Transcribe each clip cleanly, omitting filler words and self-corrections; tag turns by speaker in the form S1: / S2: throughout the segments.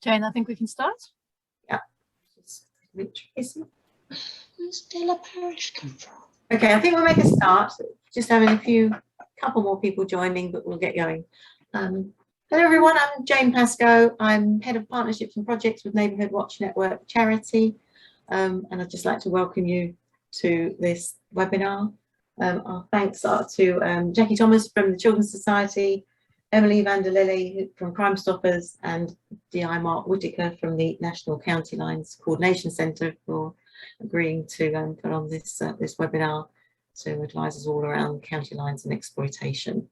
S1: Jane, I think we can start.
S2: Yeah. Where's
S3: Stella Parish come from?
S2: Okay, I think we'll make a start. Just having a couple more people joining, but we'll get going. Hello everyone, I'm Jane Pascoe. I'm Head of Partnerships and Projects with Neighbourhood Watch Network Charity. And I'd just like to welcome you to this webinar. Our thanks are to Jackie Thomas from the Children's Society, Emily van der Lille from Crime Stoppers, and D.I. Mark Whitaker from the National County Lines Coordination Centre for agreeing to put on this webinar to advise us all around county lines and exploitation.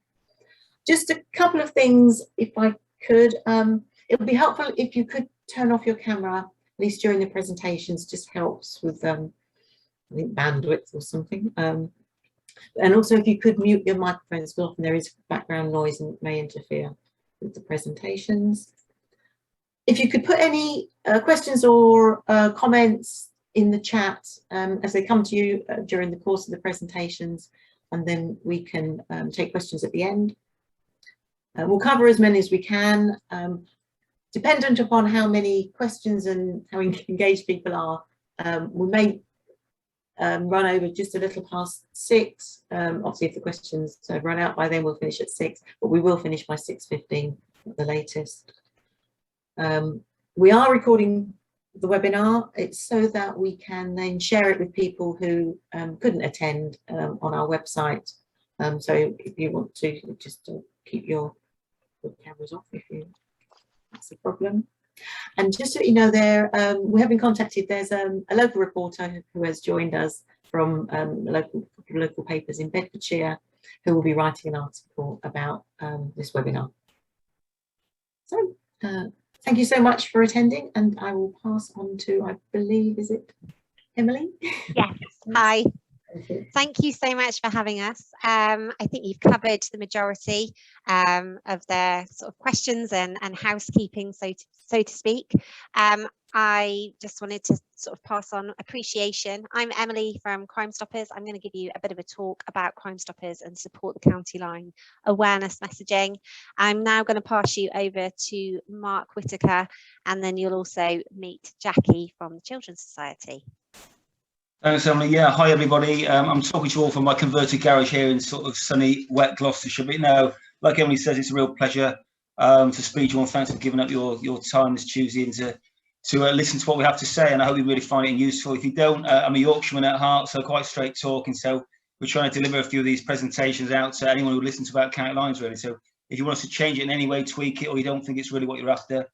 S2: Just a couple of things, if I could. It would be helpful if you could turn off your camera, at least during the presentations. Just helps with I think bandwidth or something. And also if you could mute your microphones, because often there is background noise and it may interfere with the presentations. If you could put any questions or comments in the chat as they come to you during the course of the presentations, and then we can take questions at the end. We'll cover as many as we can. Dependent upon how many questions and how engaged people are, we may run over just a little past 6. Obviously, if the questions run out by then, we'll finish at 6, but we will finish by 6:15 at the latest. We are recording the webinar. It's so that we can then share it with people who couldn't attend on our website. So if you want to, just keep your cameras off if that's a problem. And just so you know, we have been contacted. There's a local reporter who has joined us from local papers in Bedfordshire, who will be writing an article about this webinar. So thank you so much for attending, and I will pass on to, I believe, is it Emily?
S4: Yes. Hi. Thank you so much for having us. I think you've covered the majority of their sort of questions and housekeeping, so to speak. I just wanted to sort of pass on appreciation. I'm Emily from Crime Stoppers. I'm going to give you a bit of a talk about Crime Stoppers and support the county line awareness messaging. I'm now going to pass you over to Mark Whitaker, and then you'll also meet Jackie from the Children's Society.
S3: Thanks, Emily. Yeah, hi everybody. I'm talking to you all from my converted garage here in sort of sunny, wet Gloucestershire. But no, like Emily says, it's a real pleasure to speak to you all. Thanks for giving up your time this Tuesday and to listen to what we have to say. And I hope you really find it useful. If you don't, I'm a Yorkshireman at heart, so quite straight talking. So we're trying to deliver a few of these presentations out to anyone who listens about county lines, really. So if you want us to change it in any way, tweak it, or you don't think it's really what you're after,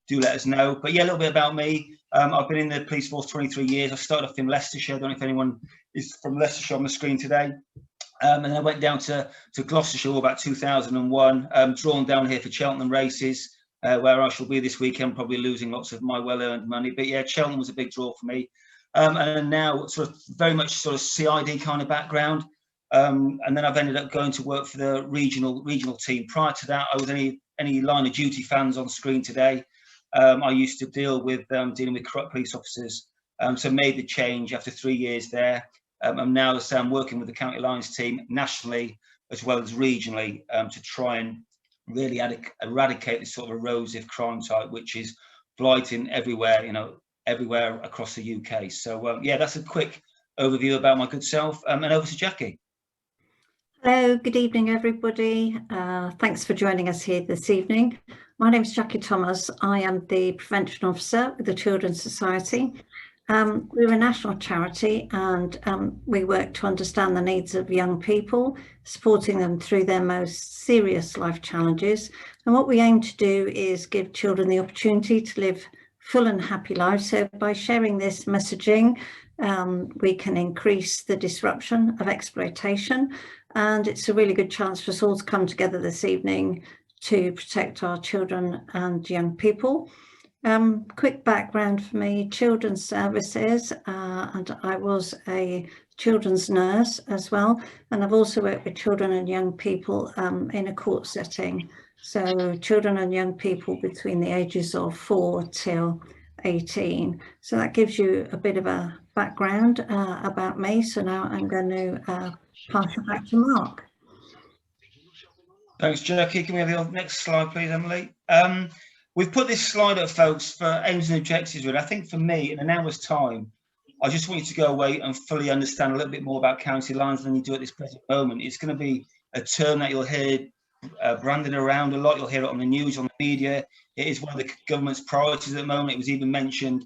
S3: do let us know. But yeah, a little bit about me. I've been in the police force 23 years. I started off in Leicestershire. I don't know if anyone is from Leicestershire on the screen today. And then I went down to Gloucestershire about 2001, drawn down here for Cheltenham races, where I shall be this weekend, probably losing lots of my well-earned money. But yeah, Cheltenham was a big draw for me. And now sort of very much sort of CID kind of background. And then I've ended up going to work for the regional team. Prior to that, I was any line of duty fans on screen today. I used to deal with dealing with corrupt police officers, so made the change after 3 years there. I'm now, as I say, I'm working with the County Lines team nationally as well as regionally to try and really eradicate this sort of erosive crime type, which is blighting everywhere, everywhere across the UK. So yeah, that's a quick overview about my good self, and over to Jackie.
S5: Hello, good evening everybody. Thanks for joining us here this evening. My name is Jackie Thomas. I am the Prevention Officer with the Children's Society. We're a national charity, and we work to understand the needs of young people, supporting them through their most serious life challenges. And what we aim to do is give children the opportunity to live full and happy lives. So by sharing this messaging, we can increase the disruption of exploitation. And it's a really good chance for us all to come together this evening to protect our children and young people. Quick background for me, children's services, and I was a children's nurse as well. And I've also worked with children and young people in a court setting. So children and young people between the ages of 4 till 18. So that gives you a bit of a background about me. So now I'm going to pass it back to Mark.
S3: Thanks, Jackie. Can we have the next slide, please, Emily? We've put this slide up, folks, for aims and objectives. Really, I think for me, in an hour's time, I just want you to go away and fully understand a little bit more about county lines than you do at this present moment. It's going to be a term that you'll hear branded around a lot. You'll hear it on the news, on the media. It is one of the government's priorities at the moment. It was even mentioned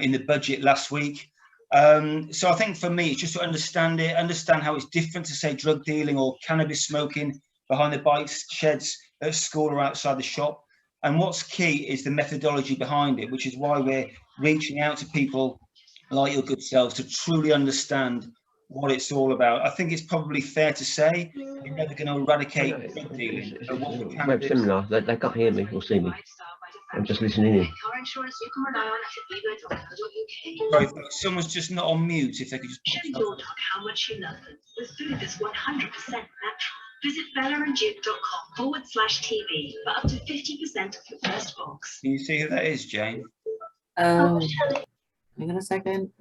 S3: in the budget last week. So I think for me, it's just to understand it, understand how it's different to, say, drug dealing or cannabis smoking behind the bike sheds at school or outside the shop. And what's key is the methodology behind it, which is why we're reaching out to people like your good selves to truly understand what it's all about. I think it's probably fair to say we're never going to eradicate drug dealing. But what we can do,
S1: similar. They can't hear me or see me. I'm just listening in.
S3: sorry, someone's just not on mute. If they could just
S6: Show your dog how much you love them with food that's 100% natural. Visit bellaandduke.com/TV for up to 50% of your first box.
S3: Can you see who that is, Jane?
S2: Hang on a second.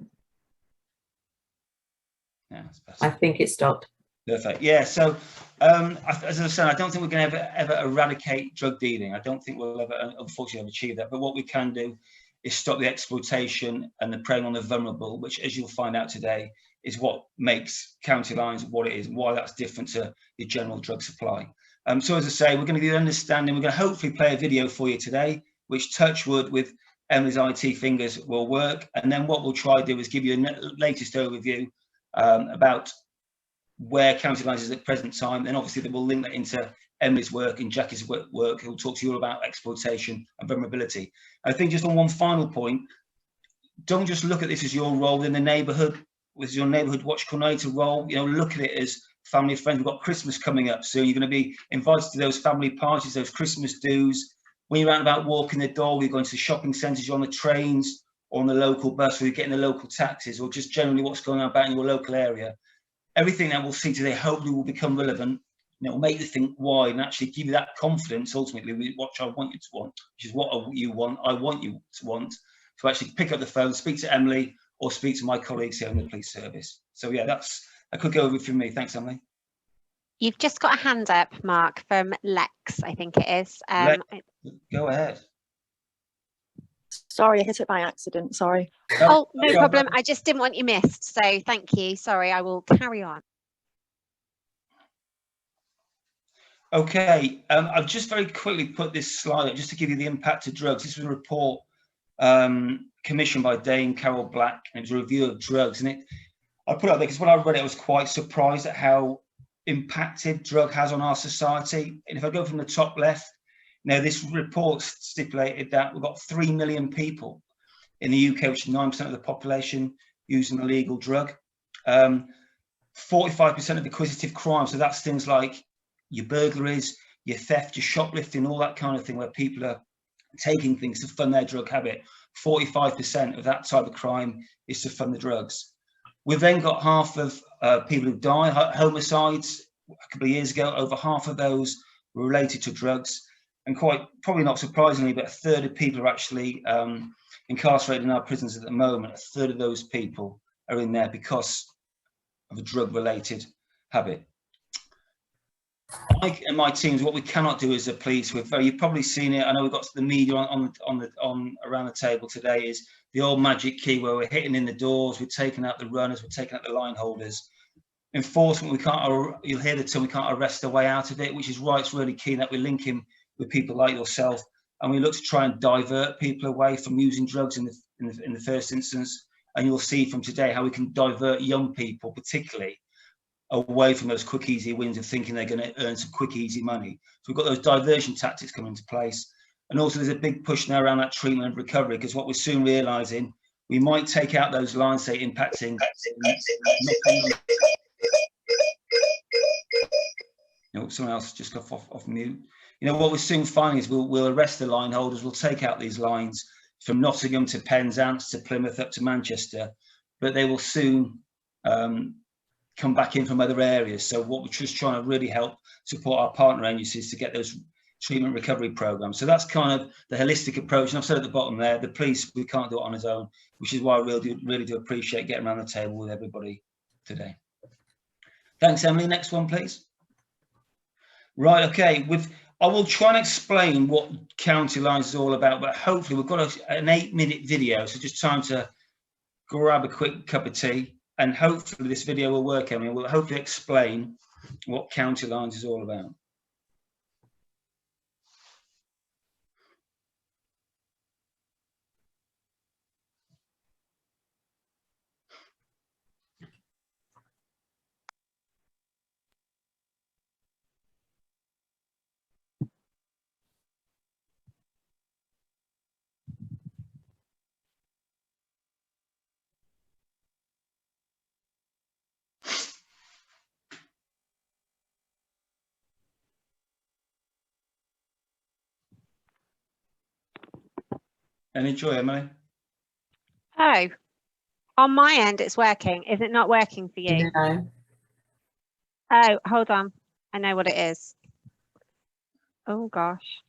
S3: Yeah, that's better.
S2: I think it stopped.
S3: Perfect. Yeah. So, as I said, I don't think we're going to ever eradicate drug dealing. I don't think we'll ever, unfortunately, achieve that. But what we can do is stop the exploitation and the preying on the vulnerable, which, as you'll find out today, is what makes county lines what it is, why that's different to the general drug supply. So, as I say, we're going to give you understanding. We're going to hopefully play a video for you today, which, touch wood, with Emily's IT fingers, will work. And then what we'll try to do is give you a latest overview about where county lines is at present time. Then obviously we'll link that into Emily's work and Jackie's work, who'll talk to you all about exploitation and vulnerability. I think just on one final point, don't just look at this as your role in the neighbourhood, with your neighbourhood watch coordinator role. You know, look at it as family and friends. We've got Christmas coming up soon. You're going to be invited to those family parties, those Christmas do's. When you're out and about walking the dog, you're going to the shopping centres, you're on the trains or on the local bus, or you're getting the local taxis, or just generally what's going on about in your local area. Everything that we'll see today hopefully will become relevant, and it will make you think why, and actually give you that confidence ultimately with what I want you to want, which is what you want, I want you to want, to actually pick up the phone, speak to Emily, or speak to my colleagues here in the police service. So yeah, that's a quick overview from me. Thanks, Emily.
S4: You've just got a hand up, Mark, from Lex, I think it is.
S3: Go ahead.
S7: Sorry, I hit it by accident. Sorry.
S4: Oh, no problem. I just didn't want you missed. So thank you. Sorry, I will carry on.
S3: Okay, I've just very quickly put this slide up just to give you the impact of drugs. This was a report commissioned by Dame Carol Black, and it was a review of drugs. And I put it up there because when I read it, I was quite surprised at how impacted drug has on our society. And if I go from the top left, now this report stipulated that we've got 3 million people in the UK, which is 9% of the population, using a legal drug. 45% of acquisitive crime, so that's things like your burglaries, your theft, your shoplifting, all that kind of thing, where people are taking things to fund their drug habit. 45% of that type of crime is to fund the drugs. We've then got half of people who die, homicides. A couple of years ago, over half of those were related to drugs. And probably not surprisingly, but a third of people are actually incarcerated in our prisons at the moment. A third of those people are in there because of a drug-related habit. I and my teams, what we cannot do as a police, you've probably seen it. I know we've got the media on around the table today. Is the old magic key where we're hitting in the doors, we're taking out the runners, we're taking out the line holders. Enforcement, we can't. You'll hear the term, we can't arrest a way out of it, which is why it's really key that we're linking with people like yourself, and we look to try and divert people away from using drugs in the first instance. And you'll see from today how we can divert young people, particularly, away from those quick, easy wins of thinking they're going to earn some quick, easy money. So we've got those diversion tactics coming into place. And also there's a big push now around that treatment and recovery, because what we're soon realising, we might take out those lines, say, impacting. Someone else just got off mute. What we're soon finding is we'll arrest the line holders, we'll take out these lines from Nottingham to Penzance to Plymouth up to Manchester, but they will soon come back in from other areas. So what we're just trying to really help support our partner agencies to get those treatment recovery programs. So that's kind of the holistic approach. And I've said at the bottom there, the police, we can't do it on his own, which is why I really do appreciate getting around the table with everybody today. Thanks, Emily. Next one, please. Right, okay. I will try and explain what County Lines is all about, but hopefully we've got an 8-minute video, so just time to grab a quick cup of tea, and hopefully this video will work. I mean, we'll hopefully explain what County Lines is all about. And enjoy, Emily.
S4: Oh, on my end, it's working. Is it not working for you?
S2: No.
S4: Oh, hold on. I know what it is. Oh gosh.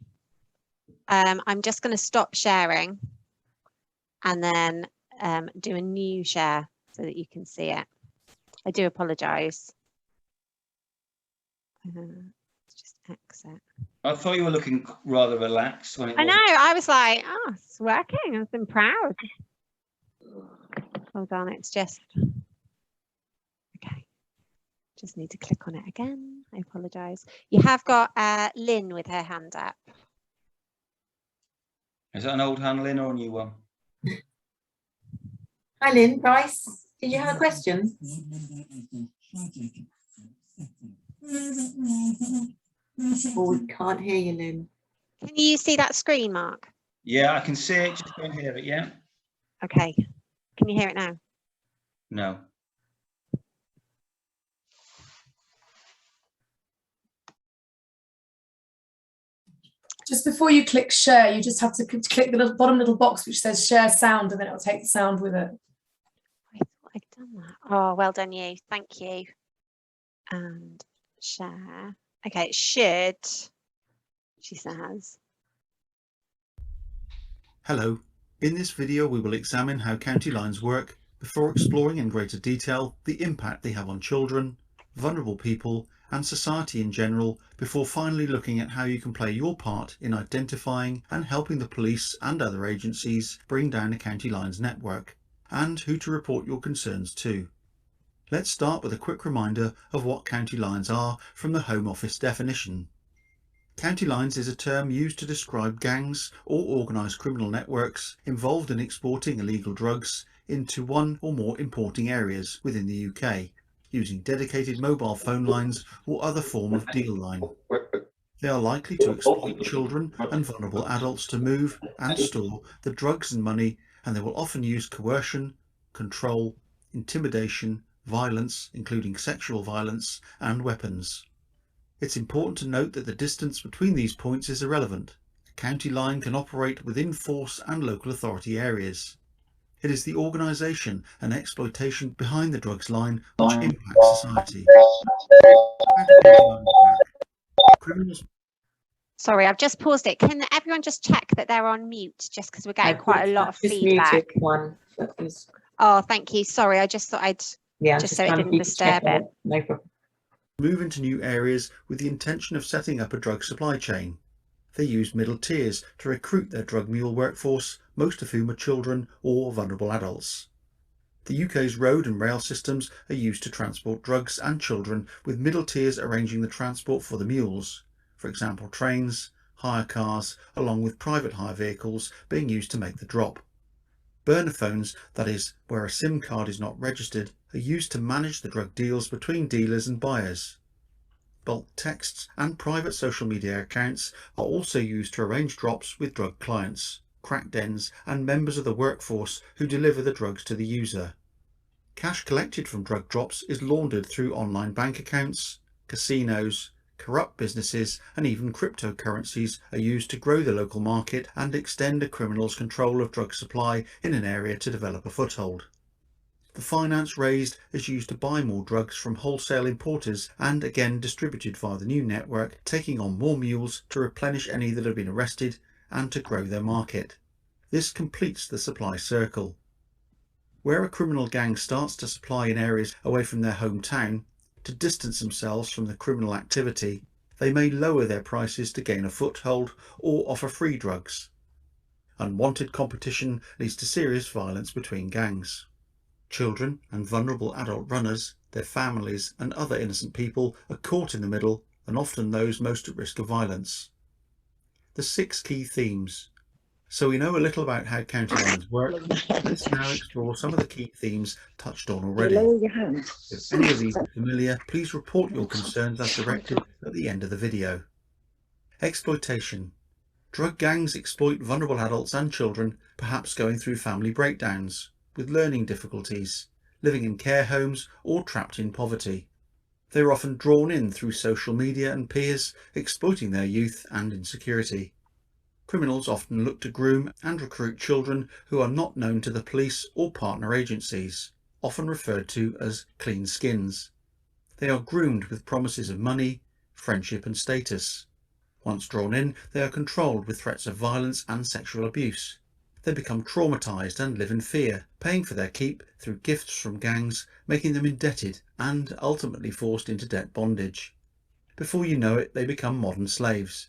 S4: I'm just going to stop sharing and then do a new share so that you can see it. I do apologise. Just exit.
S3: I thought you were looking rather relaxed when it
S4: I know.
S3: wasn't.
S4: I was like, oh, it's working. I've been proud. Hold on. It's just. Okay. Just need to click on it again. I apologise. You have got Lynn with her hand up.
S3: Is that an old hand, Lynn, or a new one?
S2: Hi, Lynn. Bryce, did you have a question? Oh, we can't hear you, Lynn.
S4: Can you see that screen, Mark?
S3: Yeah, I can see it, just don't hear it, yeah?
S4: Okay. Can you hear it now?
S3: No.
S8: Just before you click share, you just have to click the bottom little box which says share sound, and then it'll take the sound with it.
S4: I thought I'd done that. Oh, well done you. Thank you. And share. Okay, it should, she says.
S9: Hello. In this video we will examine how county lines work before exploring in greater detail the impact they have on children, vulnerable people and society in general, before finally looking at how you can play your part in identifying and helping the police and other agencies bring down a county lines network, and who to report your concerns to. Let's start with a quick reminder of what county lines are from the Home Office definition. County lines is a term used to describe gangs or organised criminal networks involved in exporting illegal drugs into one or more importing areas within the UK, using dedicated mobile phone lines or other form of deal line. They are likely to exploit children and vulnerable adults to move and store the drugs and money, and they will often use coercion, control, intimidation, violence, including sexual violence, and weapons. It's important to note that the distance between these points is irrelevant. A county line can operate within force and local authority areas. It is the organisation and exploitation behind the drugs line which impacts society. Criminals.
S4: Sorry, I've just paused it. Can everyone just check that they're on mute, just because we're getting quite a lot of feedback?
S2: Muted one. That was,
S4: Oh, thank you. Sorry, I just thought I'd
S2: yeah,
S4: just so it
S2: trying to
S4: didn't
S2: keep
S4: disturb
S2: checking
S4: it.
S2: No problem.
S9: Move into new areas with the intention of setting up a drug supply chain. They use middle tiers to recruit their drug mule workforce, most of whom are children or vulnerable adults. The UK's road and rail systems are used to transport drugs and children, with middle tiers arranging the transport for the mules, for example trains, hire cars, along with private hire vehicles being used to make the drop. Burner phones, that is, where a SIM card is not registered, are used to manage the drug deals between dealers and buyers. Bulk texts and private social media accounts are also used to arrange drops with drug clients, crack dens and members of the workforce who deliver the drugs to the user. Cash collected from drug drops is laundered through online bank accounts, casinos, corrupt businesses and even cryptocurrencies are used to grow the local market and extend a criminal's control of drug supply in an area to develop a foothold. The finance raised is used to buy more drugs from wholesale importers and again distributed via the new network, taking on more mules to replenish any that have been arrested and to grow their market. This completes the supply circle. Where a criminal gang starts to supply in areas away from their hometown to distance themselves from the criminal activity, They may lower their prices to gain a foothold or offer free drugs. Unwanted competition leads to serious violence between gangs. Children and vulnerable adult runners, their families and other innocent people are caught in the middle, and often those most at risk of violence. The 6 key themes. So we know a little about how county lines work. Let's now explore some of the key themes touched on already. If any of these are familiar, please report your concerns as directed at the end of the video. Exploitation. Drug gangs exploit vulnerable adults and children, perhaps going through family breakdowns, with learning difficulties, living in care homes or trapped in poverty. They are often drawn in through social media and peers, exploiting their youth and insecurity. Criminals often look to groom and recruit children who are not known to the police or partner agencies, often referred to as clean skins. They are groomed with promises of money, friendship and status. Once drawn in, they are controlled with threats of violence and sexual abuse. They become traumatised and live in fear, paying for their keep through gifts from gangs, making them indebted and ultimately forced into debt bondage. Before you know it, they become modern slaves.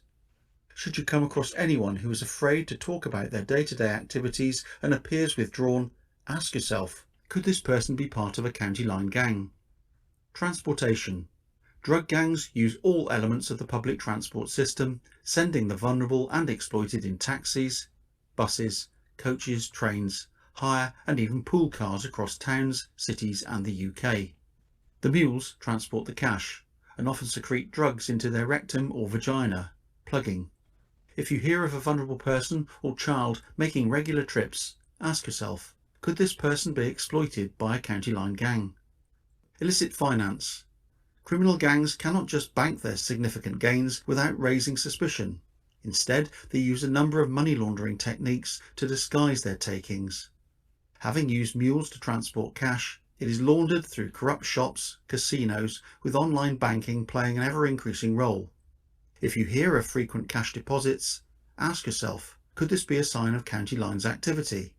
S9: Should you come across anyone who is afraid to talk about their day-to-day activities and appears withdrawn, ask yourself, could this person be part of a county line gang? Transportation. Drug gangs use all elements of the public transport system, sending the vulnerable and exploited in taxis, buses, coaches, trains, hire and even pool cars across towns, cities and the UK. The mules transport the cash and often secrete drugs into their rectum or vagina, plugging. If you hear of a vulnerable person or child making regular trips, ask yourself, could this person be exploited by a county line gang? Illicit finance. Criminal gangs cannot just bank their significant gains without raising suspicion. Instead, they use a number of money laundering techniques to disguise their takings. Having used mules to transport cash, it is laundered through corrupt shops, casinos, with online banking playing an ever-increasing role. If you hear of frequent cash deposits, ask yourself, could this be a sign of county lines activity?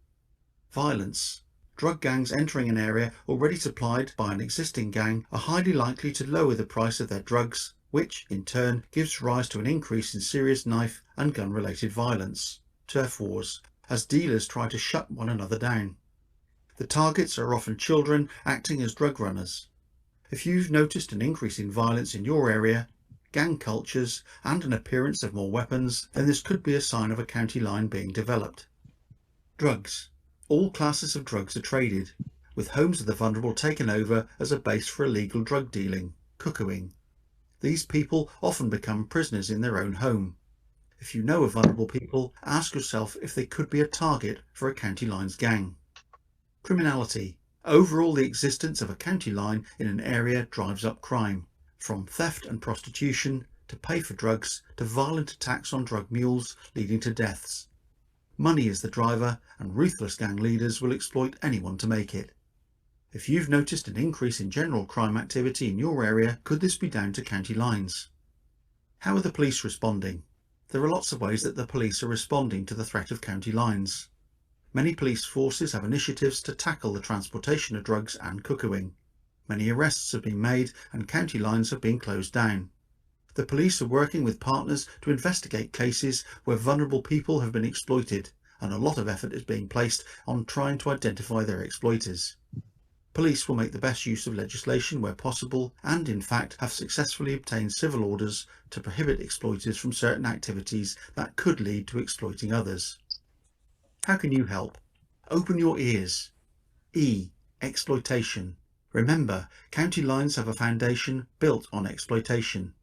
S9: Violence. Drug gangs entering an area already supplied by an existing gang are highly likely to lower the price of their drugs, which, in turn, gives rise to an increase in serious knife and gun-related violence, turf wars, as dealers try to shut one another down. The targets are often children acting as drug runners. If you've noticed an increase in violence in your area, gang cultures, and an appearance of more weapons, then this could be a sign of a county line being developed. Drugs. All classes of drugs are traded, with homes of the vulnerable taken over as a base for illegal drug dealing, cuckooing. These people often become prisoners in their own home. If you know of vulnerable people, ask yourself if they could be a target for a county lines gang. Criminality. Overall, the existence of a county line in an area drives up crime, from theft and prostitution to pay for drugs to violent attacks on drug mules leading to deaths. Money is the driver, and ruthless gang leaders will exploit anyone to make it. If you've noticed an increase in general crime activity in your area, could this be down to county lines? How are the police responding? There are lots of ways that the police are responding to the threat of county lines. Many police forces have initiatives to tackle the transportation of drugs and cuckooing. Many arrests have been made and county lines have been closed down. The police are working with partners to investigate cases where vulnerable people have been exploited, and a lot of effort is being placed on trying to identify their exploiters. Police will make the best use of legislation where possible and in fact have successfully obtained civil orders to prohibit exploiters from certain activities that could lead to exploiting others. How can you help? Open your ears. E. Exploitation. Remember, county lines have a foundation built on exploitation.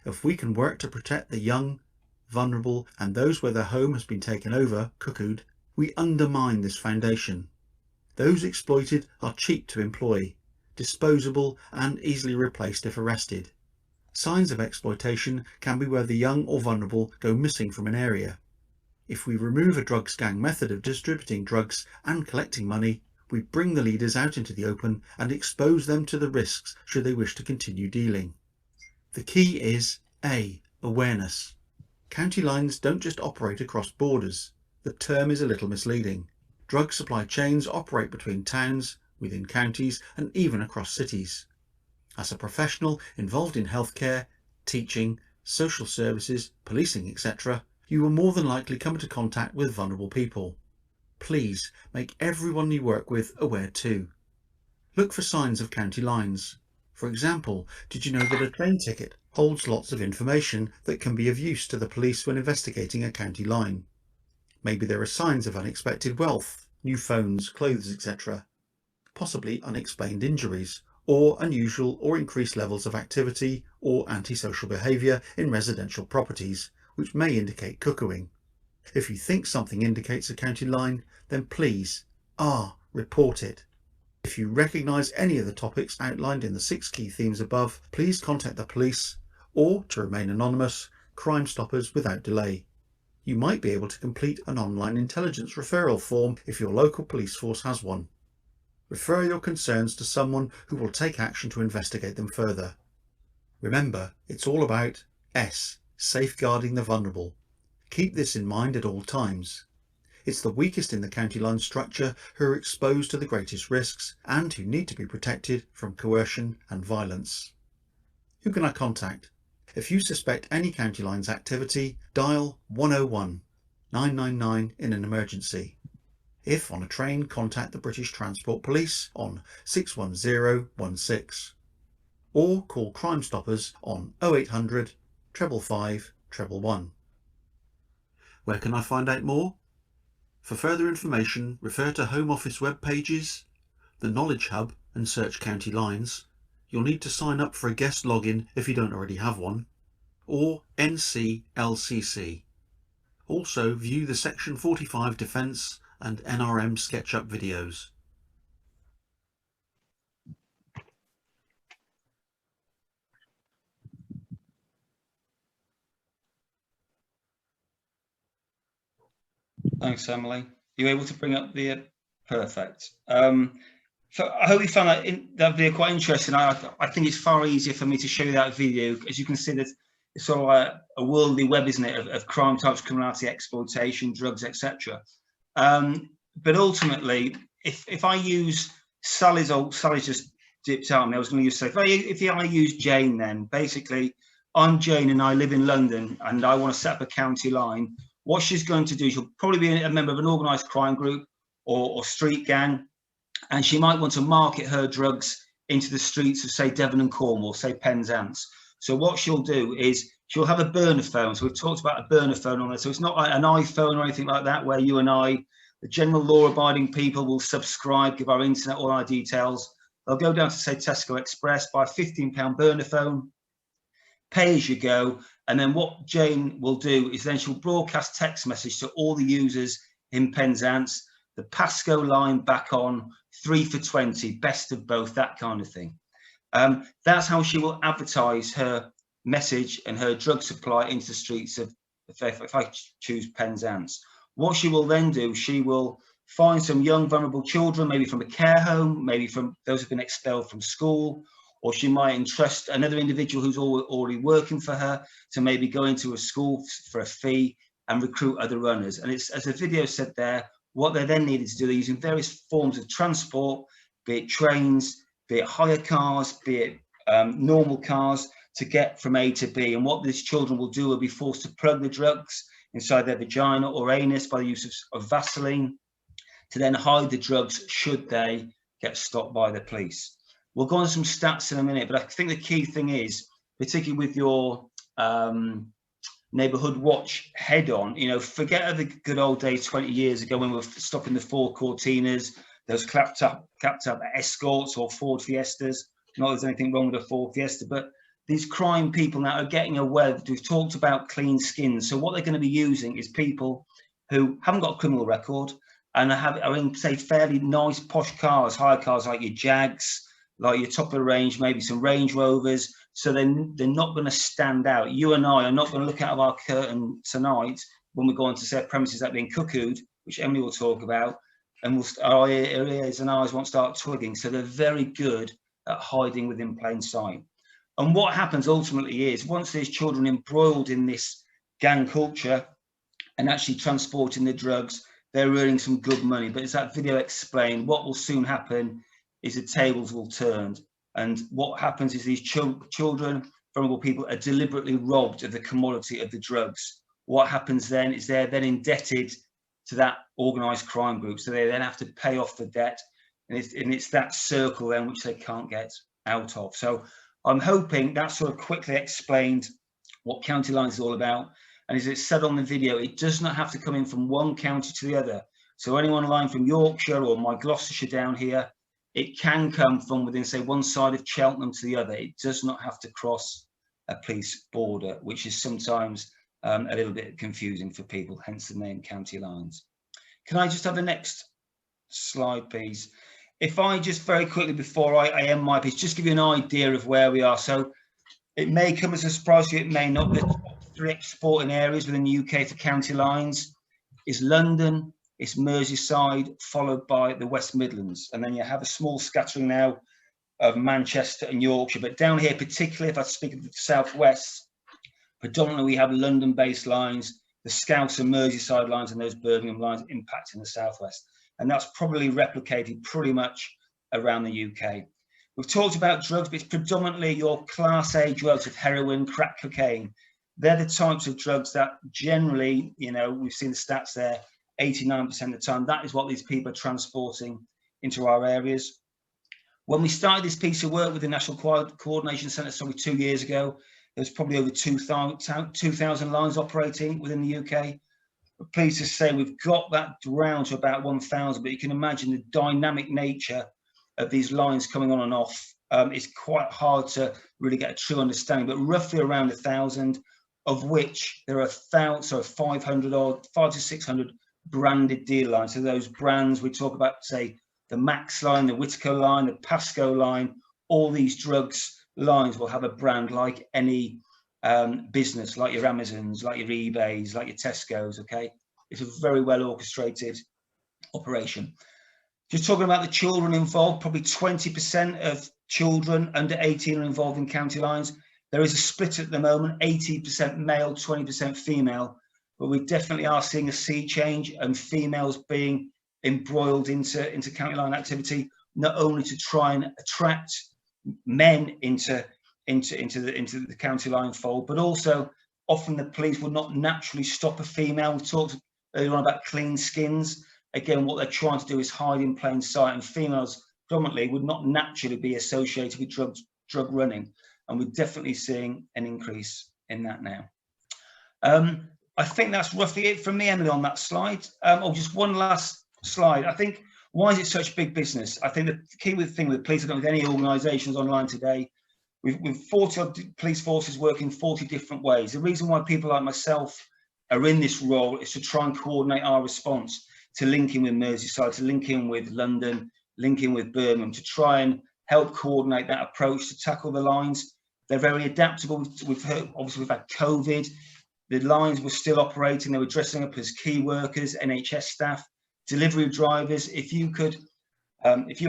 S9: If we can work to protect the young, vulnerable and those where their home has been taken over, cuckooed, we undermine this foundation. Those exploited are cheap to employ, disposable and easily replaced if arrested. Signs of exploitation can be where the young or vulnerable go missing from an area. If we remove a drugs gang method of distributing drugs and collecting money, we bring the leaders out into the open and expose them to the risks should they wish to continue dealing. The key is A. Awareness. County lines don't just operate across borders. The term is a little misleading. Drug supply chains operate between towns, within counties and even across cities. As a professional involved in healthcare, teaching, social services, policing, etc., you will more than likely come into contact with vulnerable people. Please make everyone you work with aware too. Look for signs of county lines. For example, did you know that a train ticket holds lots of information that can be of use to the police when investigating a county line? Maybe there are signs of unexpected wealth, new phones, clothes, etc. Possibly unexplained injuries, or unusual or increased levels of activity or antisocial behaviour in residential properties, which may indicate cuckooing. If you think something indicates a county line, then please, report it. If you recognise any of the topics outlined in the 6 key themes above, please contact the police or, to remain anonymous, Crime Stoppers without delay. You might be able to complete an online intelligence referral form if your local police force has one. Refer your concerns to someone who will take action to investigate them further. Remember, it's all about S, safeguarding the vulnerable. Keep this in mind at all times. It's the weakest in the county line structure who are exposed to the greatest risks and who need to be protected from coercion and violence. Who can I contact? If you suspect any county lines activity, dial 101 999 in an emergency. If on a train, contact the British Transport Police on 61016 or call Crime Stoppers on 0800 555 111. Where can I find out more? For further information, refer to Home Office web pages, the Knowledge Hub, and search County Lines. You'll need to sign up for a guest login if you don't already have one, or NCLCC. Also view the Section 45 Defence and NRM SketchUp videos.
S3: Thanks, Emily. You able to bring up the perfect? So I hope you found that video quite interesting. I think it's far easier for me to show you that video, as you can see that it's sort of a worldly web, isn't it, of crime types, criminality, exploitation, drugs, etc. But ultimately, if I use Sally's just dipped out on me, I was going to use, if I use Jane, then basically I'm Jane and I live in London and I want to set up a county line. What she's going to do, she'll probably be a member of an organised crime group or street gang, and she might want to market her drugs into the streets of, say, Devon and Cornwall, say Penzance. So what she'll do is she'll have a burner phone. So we've talked about a burner phone on there. So it's not like an iPhone or anything like that, where you and I, the general law-abiding people, will subscribe, give our internet, all our details. They'll go down to, say, Tesco Express, buy a £15 burner phone, pay as you go. And then what Jane will do is then she'll broadcast text message to all the users in Penzance, the Pasco line back on, 3 for 20, best of both, that kind of thing. That's how she will advertise her message and her drug supply into the streets of, if I choose Penzance. What she will then do, she will find some young vulnerable children, maybe from a care home, maybe from those who've been expelled from school, or she might entrust another individual who's already working for her to maybe go into a school for a fee and recruit other runners. And it's, as the video said there, what they then needed to do, they're using various forms of transport, be it trains, be it hire cars, be it normal cars, to get from A to B. And what these children will do will be forced to plug the drugs inside their vagina or anus by the use of Vaseline to then hide the drugs should they get stopped by the police. We'll go on some stats in a minute, but I think the key thing is, particularly with your neighbourhood watch head on, you know, forget the good old days 20 years ago when we were stopping the Ford Cortinas, those clapped up Escorts or Ford Fiestas. Not that there's anything wrong with a Ford Fiesta, but these crime people now are getting aware. We've talked about clean skins. So what they're going to be using is people who haven't got a criminal record and are in, say, fairly nice posh cars, hire cars like your Jags, like your top of the range, maybe some Range Rovers. So they're not going to stand out. You and I are not going to look out of our curtain tonight when we go on to say premises that are being cuckooed, which Emily will talk about, and our ears and eyes won't start twigging. So they're very good at hiding within plain sight. And what happens ultimately is, once there's children embroiled in this gang culture and actually transporting the drugs, they're earning some good money. But as that video explained, what will soon happen is the tables will turn. And what happens is these children, vulnerable people are deliberately robbed of the commodity of the drugs. What happens then is they're then indebted to that organised crime group, so they then have to pay off the debt, and it's that circle then which they can't get out of. So I'm hoping that sort of quickly explained what County Lines is all about. And as it said on the video, it does not have to come in from one county to the other. So anyone lying from Yorkshire or my Gloucestershire down here, it can come from within, say, one side of Cheltenham to the other. It does not have to cross a police border, which is sometimes a little bit confusing for people, hence the name County Lines. Can I just have the next slide, please? If I just very quickly, before I end my piece, just give you an idea of where we are. So it may come as a surprise to you, it may not. The top 3 exporting areas within the UK for County Lines is London, it's Merseyside, followed by the West Midlands. And then you have a small scattering now of Manchester and Yorkshire. But down here, particularly if I speak of the Southwest, predominantly we have London-based lines, the Scouse and Merseyside lines, and those Birmingham lines impacting the Southwest. And that's probably replicated pretty much around the UK. We've talked about drugs, but it's predominantly your Class A drugs of heroin, crack cocaine. They're the types of drugs that generally, you know, we've seen the stats there, 89% of the time, that is what these people are transporting into our areas. When we started this piece of work with the National Coordination Centre, so 2 years ago, there was probably over 2,000 lines operating within the UK. We're pleased to say we've got that down to about 1,000, but you can imagine the dynamic nature of these lines coming on and off. It's quite hard to really get a true understanding, but roughly around 1,000, of which there are 500 or 500 to 600 branded deal lines. So those brands we talk about, say, the Max line, the Whitaker line, the Pasco line, all these drugs lines will have a brand like any business, like your Amazons, like your eBays, like your Tesco's, okay? It's a very well orchestrated operation. Just talking about the children involved, probably 20% of children under 18 are involved in County Lines. There is a split at the moment, 80% male, 20% female, but we definitely are seeing a sea change and females being embroiled into County Line activity, not only to try and attract men into the County Line fold, but also often the police will not naturally stop a female. We talked earlier on about clean skins. Again, what they're trying to do is hide in plain sight, and females predominantly would not naturally be associated with drug running, and we're definitely seeing an increase in that now. I think that's roughly it from me, Emily, on that slide. Just one last slide. I think, why is it such big business? I think the key thing with police, I don't know with any organisations online today, we've 40 odd police forces working 40 different ways. The reason why people like myself are in this role is to try and coordinate our response, to link in with Merseyside, to link in with London, link in with Birmingham, to try and help coordinate that approach to tackle the lines. They're very adaptable. We've had COVID. The lines were still operating. They were dressing up as key workers, NHS staff, delivery drivers. If you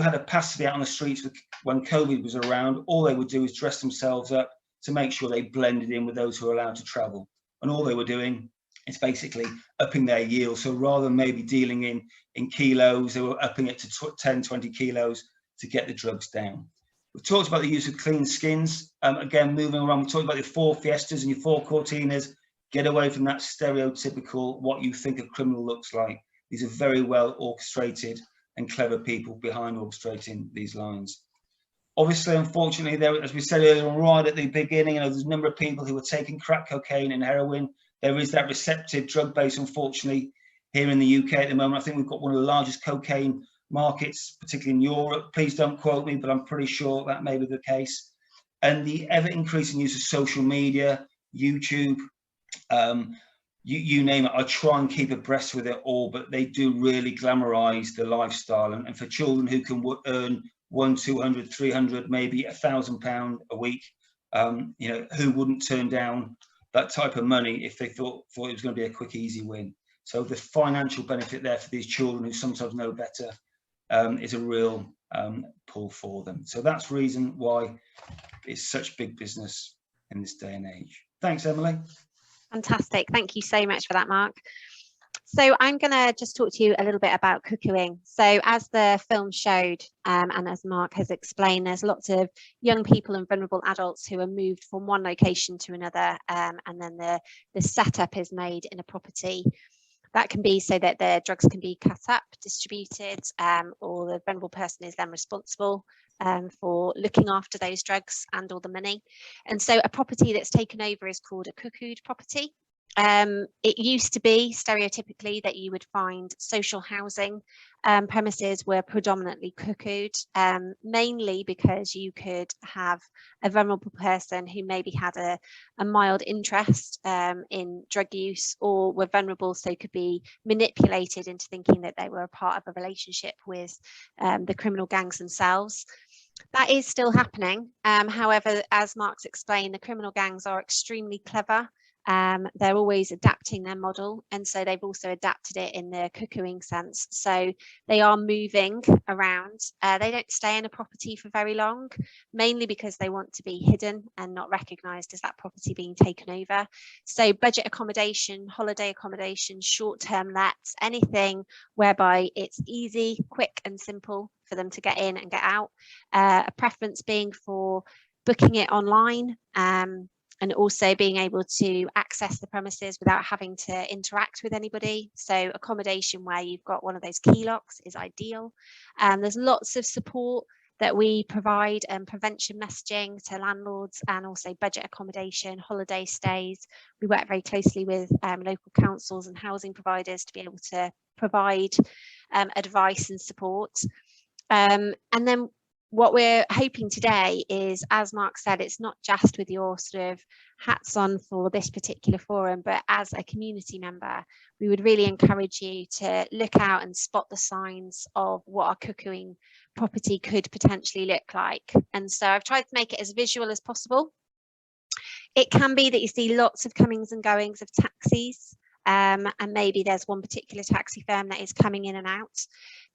S3: had a pass to be out on the streets when COVID was around, all they would do is dress themselves up to make sure they blended in with those who are allowed to travel. And all they were doing is basically upping their yield. So rather than maybe dealing in kilos, they were upping it to 10, 20 kilos to get the drugs down. We've talked about the use of clean skins. Again, moving around, we talked about your 4 Fiestas and your 4 Cortinas. Get away from that stereotypical what you think a criminal looks like. These are very well orchestrated and clever people behind orchestrating these lines. Obviously, unfortunately, there, as we said earlier on, right at the beginning, there's a number of people who are taking crack cocaine and heroin. There is that receptive drug base, unfortunately, here in the UK at the moment. I think we've got one of the largest cocaine markets, particularly in Europe. Please don't quote me, but I'm pretty sure that may be the case. And the ever-increasing use of social media, YouTube, you name it. I try and keep abreast with it all, but they do really glamorize the lifestyle. And for children who can earn 100, 200, 300, maybe £1,000 a week, you know, who wouldn't turn down that type of money if they thought it was going to be a quick, easy win? So the financial benefit there for these children who sometimes know better is a real pull for them. So that's the reason why it's such big business in this day and age. Thanks, Emily.
S4: Fantastic. Thank you so much for that, Mark. So I'm going to just talk to you a little bit about cuckooing. So as the film showed, and as Mark has explained, there's lots of young people and vulnerable adults who are moved from one location to another, and then the setup is made in a property. That can be so that the drugs can be cut up, distributed, or the vulnerable person is then responsible for looking after those drugs and all the money. And so a property that's taken over is called a cuckooed property. It used to be stereotypically that you would find social housing premises were predominantly cuckooed, mainly because you could have a vulnerable person who maybe had a mild interest in drug use, or were vulnerable, so could be manipulated into thinking that they were a part of a relationship with the criminal gangs themselves. That is still happening. However, as Mark's explained, the criminal gangs are extremely clever. They're always adapting their model, and so they've also adapted it in the cuckooing sense. So they are moving around. They don't stay in a property for very long, mainly because they want to be hidden and not recognised as that property being taken over. So budget accommodation, holiday accommodation, short-term lets, anything whereby it's easy, quick and simple for them to get in and get out. A preference being for booking it online, and also being able to access the premises without having to interact with anybody. So accommodation where you've got one of those key locks is ideal. There's lots of support that we provide, and prevention messaging to landlords, and also budget accommodation, holiday stays. We work very closely with local councils and housing providers to be able to provide advice and support. And then what we're hoping today is, as Mark said, it's not just with your sort of hats on for this particular forum, but as a community member, we would really encourage you to look out and spot the signs of what our cuckooing property could potentially look like. And so I've tried to make it as visual as possible. It can be that you see lots of comings and goings of taxis, and maybe there's one particular taxi firm that is coming in and out.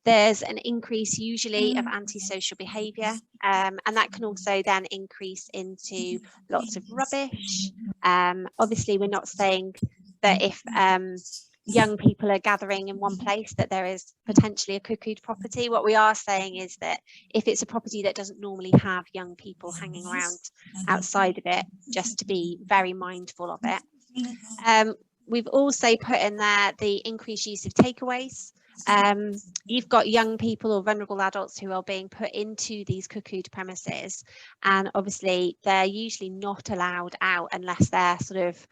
S4: There's an increase usually of antisocial behaviour, and that can also then increase into lots of rubbish. Obviously, we're not saying that if young people are gathering in one place that there is potentially a cuckooed property. What we are saying is that if it's a property that doesn't normally have young people hanging around outside of it, just to be very mindful of it. We've also put in there the increased use of takeaways. You've got young people or vulnerable adults who are being put into these cuckooed premises, and obviously they're usually not allowed out unless they're sort of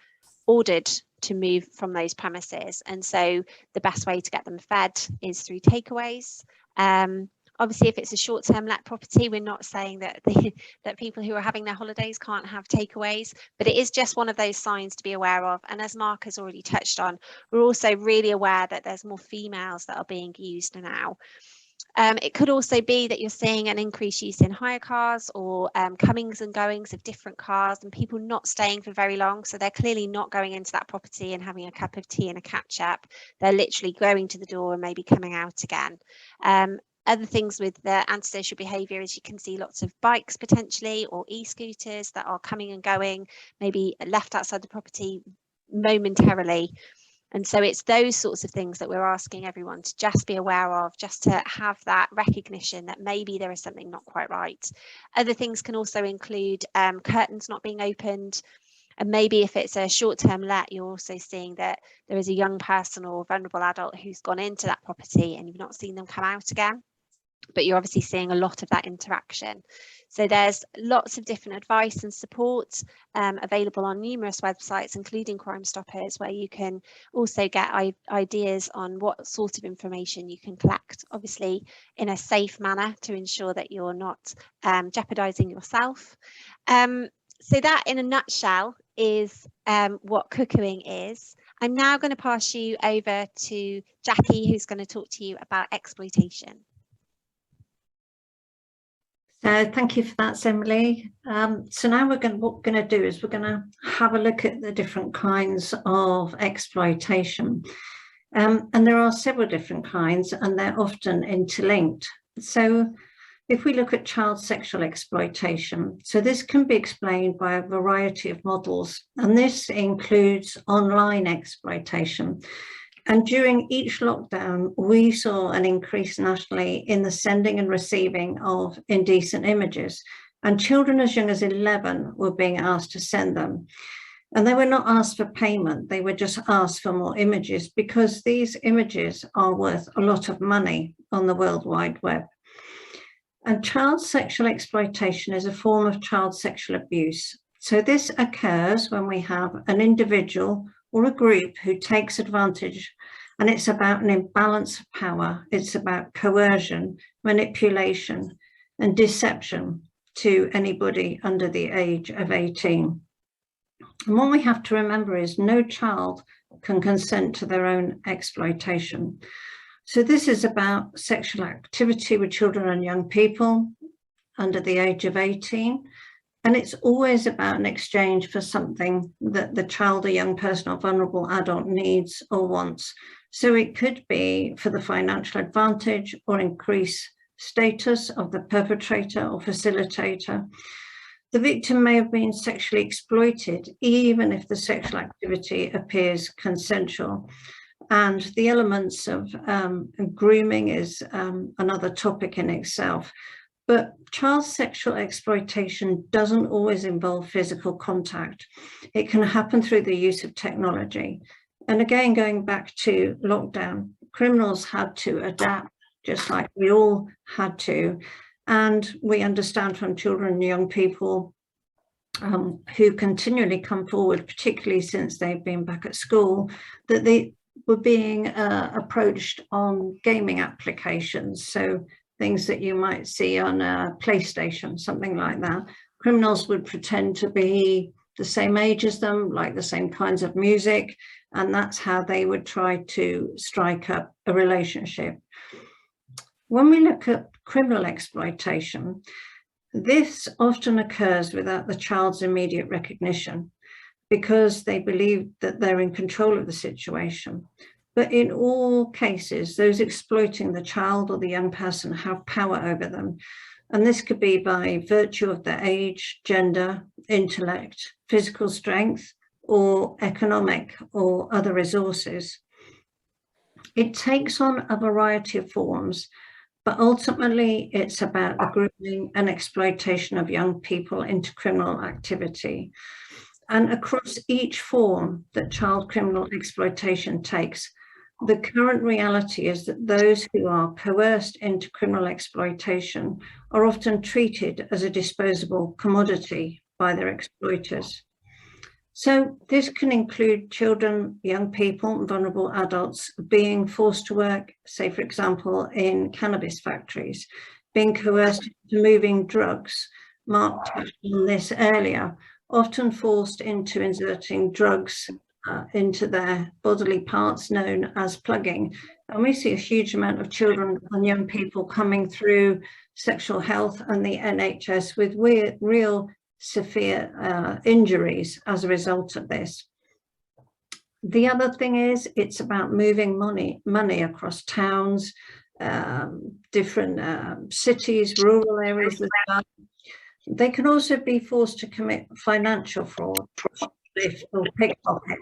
S4: ordered to move from those premises. And so the best way to get them fed is through takeaways. Obviously, if it's a short-term let property, we're not saying that that people who are having their holidays can't have takeaways, but it is just one of those signs to be aware of. And as Mark has already touched on, we're also really aware that there's more females that are being used now. It could also be that you're seeing an increased use in hire cars, or comings and goings of different cars, and people not staying for very long. So they're clearly not going into that property and having a cup of tea and a catch up. They're literally going to the door and maybe coming out again. Other things with the antisocial behaviour is you can see lots of bikes potentially, or e-scooters that are coming and going, maybe left outside the property momentarily. And so it's those sorts of things that we're asking everyone to just be aware of, just to have that recognition that maybe there is something not quite right. Other things can also include curtains not being opened. And maybe if it's a short-term let, you're also seeing that there is a young person or vulnerable adult who's gone into that property and you've not seen them come out again. But you're obviously seeing a lot of that interaction. So there's lots of different advice and support available on numerous websites, including Crime Stoppers, where you can also get ideas on what sort of information you can collect, obviously in a safe manner to ensure that you're not jeopardizing yourself. So that in a nutshell is what cuckooing is. I'm now going to pass you over to Jackie, who's going to talk to you about exploitation.
S5: So thank you for that, Emily. So now what we're going to do is we're going to have a look at the different kinds of exploitation. And there are several different kinds, and they're often interlinked. So if we look at child sexual exploitation, so this can be explained by a variety of models, and this includes online exploitation. And during each lockdown, we saw an increase nationally in the sending and receiving of indecent images. And children as young as 11 were being asked to send them. And they were not asked for payment, they were just asked for more images, because these images are worth a lot of money on the World Wide Web. And child sexual exploitation is a form of child sexual abuse. So this occurs when we have an individual or a group who takes advantage, and it's about an imbalance of power. It's about coercion, manipulation, and deception to anybody under the age of 18. And what we have to remember is no child can consent to their own exploitation. So this is about sexual activity with children and young people under the age of 18. And it's always about an exchange for something that the child or young person or vulnerable adult needs or wants. So it could be for the financial advantage or increase status of the perpetrator or facilitator. The victim may have been sexually exploited, even if the sexual activity appears consensual. And the elements of grooming is another topic in itself. But child sexual exploitation doesn't always involve physical contact. It can happen through the use of technology. And again, going back to lockdown, criminals had to adapt, just like we all had to. And we understand from children and young people who continually come forward, particularly since they've been back at school, that they were being approached on gaming applications. So things that you might see on a PlayStation, something like that. Criminals would pretend to be the same age as them, like the same kinds of music, and that's how they would try to strike up a relationship. When we look at criminal exploitation, this often occurs without the child's immediate recognition because they believe that they're in control of the situation. But in all cases, those exploiting the child or the young person have power over them. And this could be by virtue of their age, gender, intellect, physical strength, or economic or other resources. It takes on a variety of forms, but ultimately it's about the grooming and exploitation of young people into criminal activity. And across each form that child criminal exploitation takes, the current reality is that those who are coerced into criminal exploitation are often treated as a disposable commodity by their exploiters. So this can include children, young people, and vulnerable adults being forced to work, say, for example, in cannabis factories, being coerced into moving drugs. Mark touched on this earlier, often forced into inserting drugs into their bodily parts known as plugging. And we see a huge amount of children and young people coming through sexual health and the NHS with real severe injuries as a result of this. The other thing is it's about moving money across towns, different cities, rural areas. They can also be forced to commit financial fraud, or pickpocket.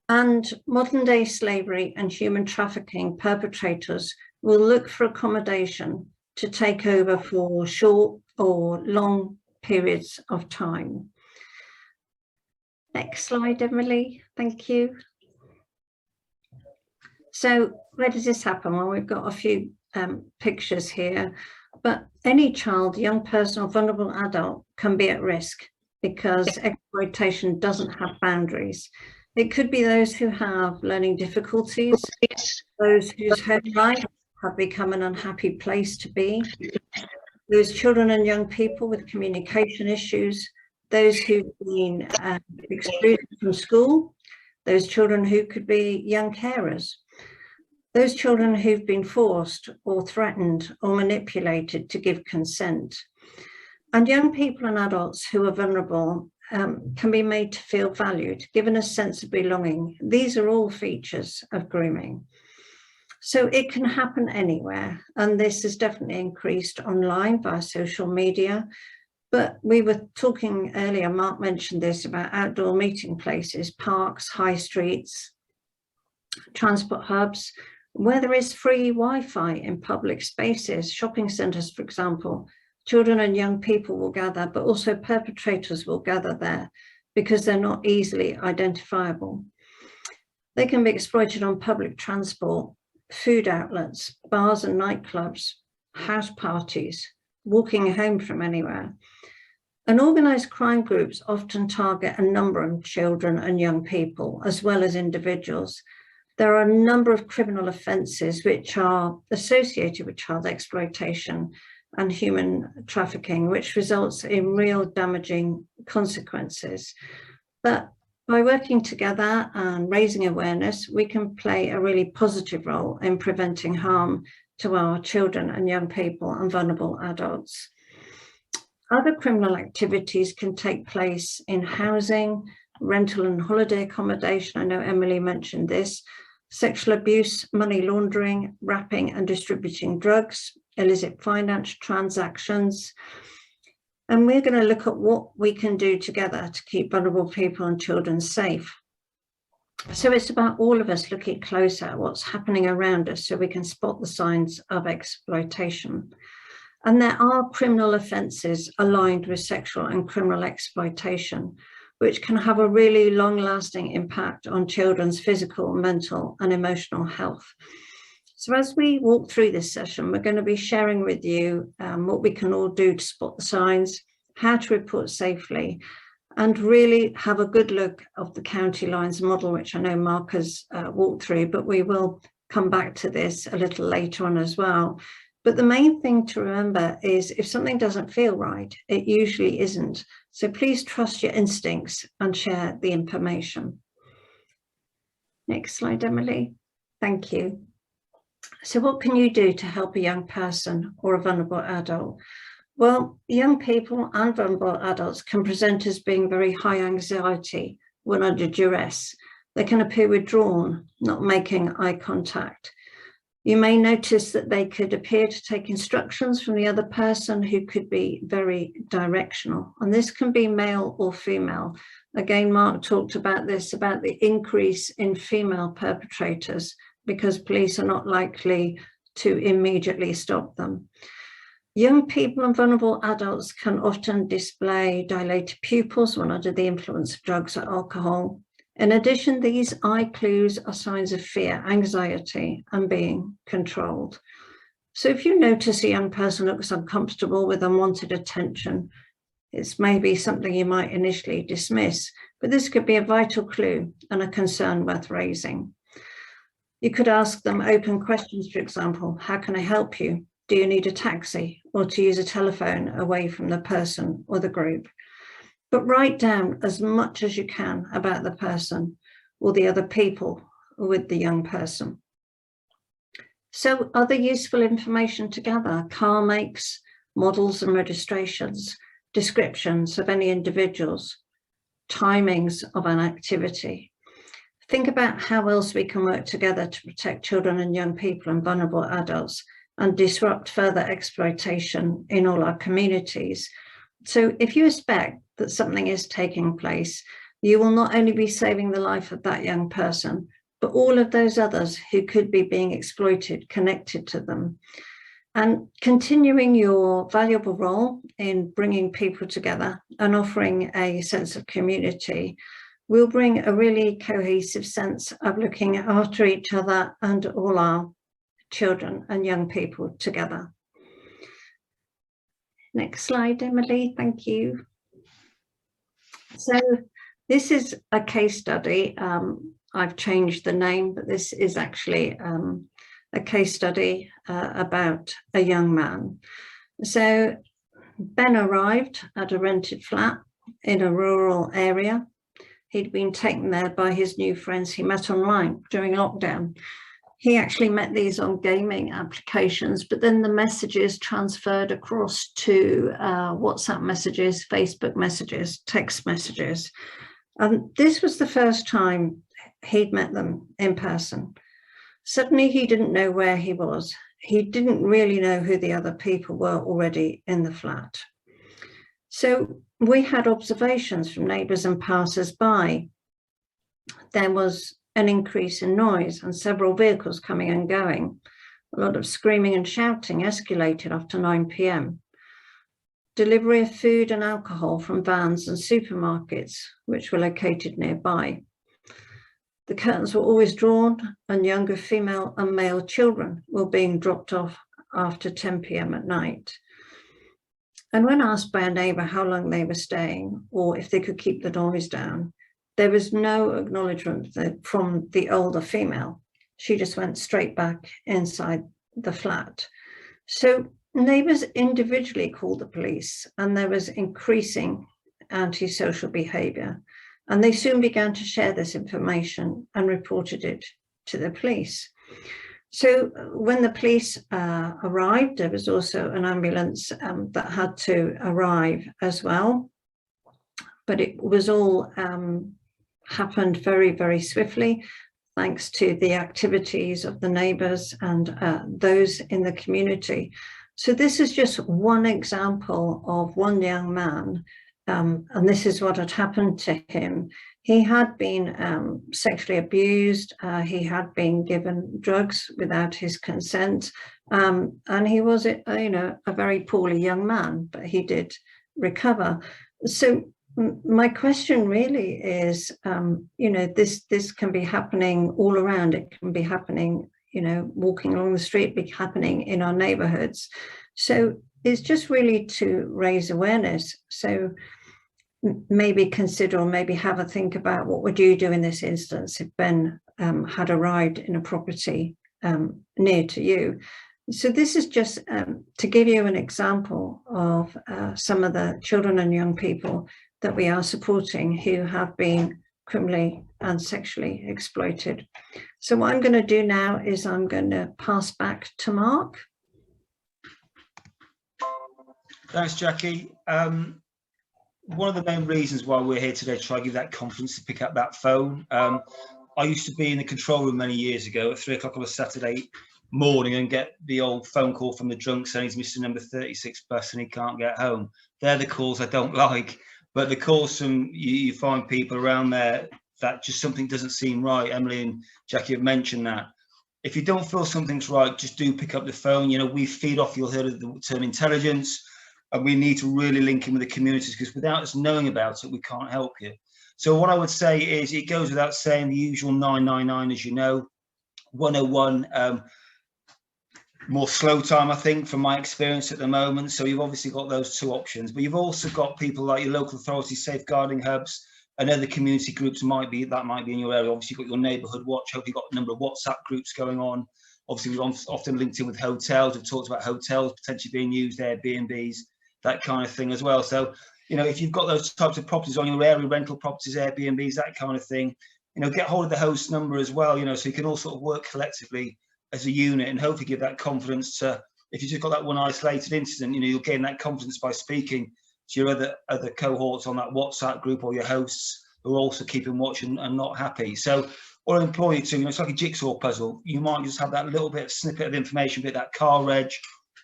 S5: And modern day slavery and human trafficking perpetrators will look for accommodation to take over for short or long periods of time. Next slide, Emily, thank you. So where does this happen? Well, we've got a few pictures here, but any child, young person or vulnerable adult can be at risk because exploitation doesn't have boundaries. It could be those who have learning difficulties, those whose home life have become an unhappy place to be, those children and young people with communication issues, those who've been excluded from school, those children who could be young carers, those children who've been forced or threatened or manipulated to give consent. And young people and adults who are vulnerable can be made to feel valued, given a sense of belonging. These are all features of grooming. So it can happen anywhere, and this has definitely increased online via social media. But we were talking earlier, Mark mentioned this, about outdoor meeting places, parks, high streets. transport hubs, where there is free Wi-Fi in public spaces, shopping centres, for example. Children and young people will gather, but also perpetrators will gather there because they're not easily identifiable. They can be exploited on public transport, food outlets, bars and nightclubs, house parties, walking home from anywhere. And organised crime groups often target a number of children and young people, as well as individuals. There are a number of criminal offences which are associated with child exploitation and human trafficking, which results in real damaging consequences. But by working together and raising awareness, we can play a really positive role in preventing harm to our children and young people and vulnerable adults. Other criminal activities can take place in housing, rental and holiday accommodation. I know Emily mentioned this, sexual abuse, money laundering, wrapping and distributing drugs, illicit finance transactions. And we're going to look at what we can do together to keep vulnerable people and children safe. So it's about all of us looking closer at what's happening around us so we can spot the signs of exploitation. And there are criminal offences aligned with sexual and criminal exploitation, which can have a really long-lasting impact on children's physical, mental and emotional health. So as we walk through this session, we're going to be sharing with you what we can all do to spot the signs, how to report safely, and really have a good look of the county lines model, which I know Mark has walked through, but we will come back to this a little later on as well. But the main thing to remember is if something doesn't feel right, it usually isn't. So please trust your instincts and share the information. Next slide, Emily. Thank you. So what can you do to help a young person or a vulnerable adult? Well, young people and vulnerable adults can present as being very high anxiety when under duress. They can appear withdrawn, not making eye contact. You may notice that they could appear to take instructions from the other person who could be very directional. And this can be male or female. Again, Mark talked about this, about the increase in female perpetrators because police are not likely to immediately stop them. Young people and vulnerable adults can often display dilated pupils when under the influence of drugs or alcohol. In addition, these eye clues are signs of fear, anxiety, and being controlled. So if you notice a young person looks uncomfortable with unwanted attention, it's maybe something you might initially dismiss, but this could be a vital clue and a concern worth raising. You could ask them open questions, for example, how can I help you? Do you need a taxi or to use a telephone away from the person or the group? But write down as much as you can about the person or the other people with the young person. So other useful information to gather, car makes, models and registrations, descriptions of any individuals, timings of an activity. Think about how else we can work together to protect children and young people and vulnerable adults and disrupt further exploitation in all our communities. So if you suspect that something is taking place, you will not only be saving the life of that young person, but all of those others who could be being exploited, connected to them. And continuing your valuable role in bringing people together and offering a sense of community will bring a really cohesive sense of looking after each other and all our children and young people together. Next slide, Emily, thank you. So this is a case study. I've changed the name, but this is actually a case study about a young man. So Ben arrived at a rented flat in a rural area. He'd been taken there by his new friends he met online during lockdown. He actually met these on gaming applications, but then the messages transferred across to WhatsApp messages, Facebook messages, text messages. And this was the first time he'd met them in person. Suddenly he didn't know where he was. He didn't really know who the other people were already in the flat. So we had observations from neighbours and passers-by. There was an increase in noise and several vehicles coming and going. A lot of screaming and shouting escalated after 9 p.m. Delivery of food and alcohol from vans and supermarkets, which were located nearby. The curtains were always drawn, and younger female and male children were being dropped off after 10 p.m. at night. And when asked by a neighbour how long they were staying or if they could keep the noise down, there was no acknowledgement from the older female. She just went straight back inside the flat. So neighbours individually called the police, and there was increasing antisocial behaviour. And they soon began to share this information and reported it to the police. So when the police arrived, there was also an ambulance that had to arrive as well. But it was all happened very, very swiftly, thanks to the activities of the neighbours and those in the community. So this is just one example of one young man, and this is what had happened to him. He had been sexually abused, he had been given drugs without his consent, and he was, a very poorly young man, but he did recover. So my question really is, this can be happening all around. It can be happening, walking along the street, be happening in our neighbourhoods. So it's just really to raise awareness. So maybe consider, or maybe have a think about, what would you do in this instance if Ben had arrived in a property near to you? So this is just to give you an example of some of the children and young people that we are supporting who have been criminally and sexually exploited. So what I'm going to do now is I'm going to pass back to Mark.
S3: Thanks, Jackie. One of the main reasons why we're here today to try to give that confidence to pick up that phone. I used to be in the control room many years ago at 3 o'clock on a Saturday morning and get the old phone call from the drunk saying he's missed a number 36 bus and he can't get home. They're the calls I don't like, but the calls from you find people around there that just something doesn't seem right. Emily and Jackie have mentioned that. If you don't feel something's right, just do pick up the phone. We feed off, you'll hear the term intelligence, and we need to really link in with the communities, because without us knowing about it, we can't help you. So what I would say is, it goes without saying, the usual 999, as you know, 101, more slow time, I think, from my experience at the moment. So you've obviously got those two options, but you've also got people like your local authority safeguarding hubs and other community groups that might be in your area. Obviously, you've got your neighbourhood watch. Hope you've got a number of WhatsApp groups going on. Obviously, we've often linked in with hotels. We've talked about hotels potentially being used, Airbnbs, that kind of thing as well. So, if you've got those types of properties on your area, rental properties, Airbnbs, that kind of thing, get hold of the host number as well, so you can all sort of work collectively as a unit and hopefully give that confidence to, if you just got that one isolated incident, you'll gain that confidence by speaking to your other cohorts on that WhatsApp group, or your hosts who are also keeping watch and not happy. So what I employ you to, it's like a jigsaw puzzle. You might just have that little bit of snippet of information, bit that car reg,